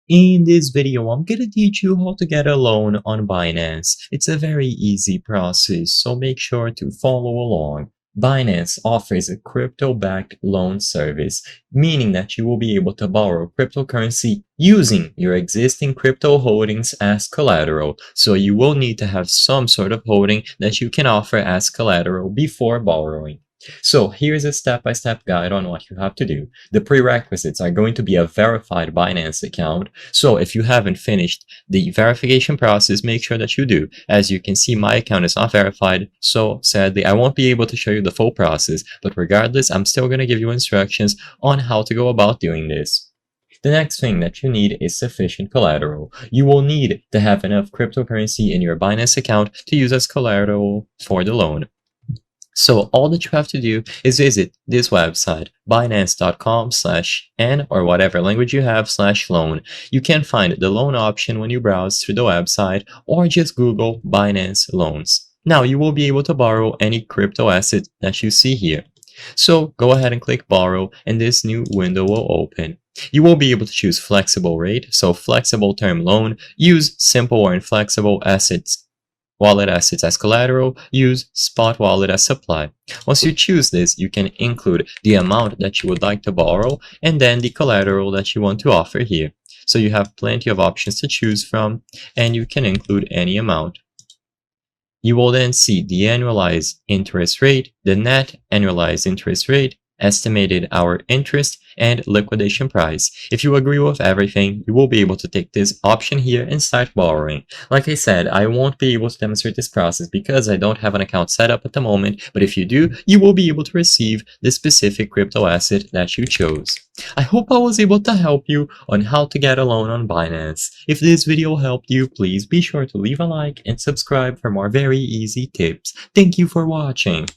In this video, I'm gonna teach you how to get a loan on Binance. It's a very easy process, so make sure to follow along. Binance offers a crypto-backed loan service, meaning that you will be able to borrow cryptocurrency using your existing crypto holdings as collateral. So you will need to have some sort of holding that you can offer as collateral before borrowing. So here's a step-by-step guide on what you have to do. The prerequisites are going to be a verified Binance account. So if you haven't finished the verification process, make sure that you do. As you can see, my account is not verified, so sadly I won't be able to show you the full process, but regardless, I'm still going to give you instructions on how to go about doing this. The next thing that you need is sufficient collateral. You will need to have enough cryptocurrency in your Binance account to use as collateral for the loan. So all that you have to do is visit this website, binance.com/n or whatever language you have /loan. You can find the loan option when you browse through the website or just Google Binance loans. Now you will be able to borrow any crypto asset that you see here. So go ahead and click borrow and this new window will open. You will be able to choose flexible rate, so flexible term loan, use simple or inflexible wallet assets as collateral, use spot wallet as supply. Once you choose this, you can include the amount that you would like to borrow and then the collateral that you want to offer here. So you have plenty of options to choose from and you can include any amount. You will then see the annualized interest rate, the net annualized interest rate, estimated hour interest, and liquidation price. If you agree with everything, you will be able to take this option here and start borrowing. Like I said, I won't be able to demonstrate this process because I don't have an account set up at the moment, but if you do, you will be able to receive the specific crypto asset that you chose. I hope I was able to help you on how to get a loan on Binance. If this video helped you, please be sure to leave a like and subscribe for more very easy tips. Thank you for watching.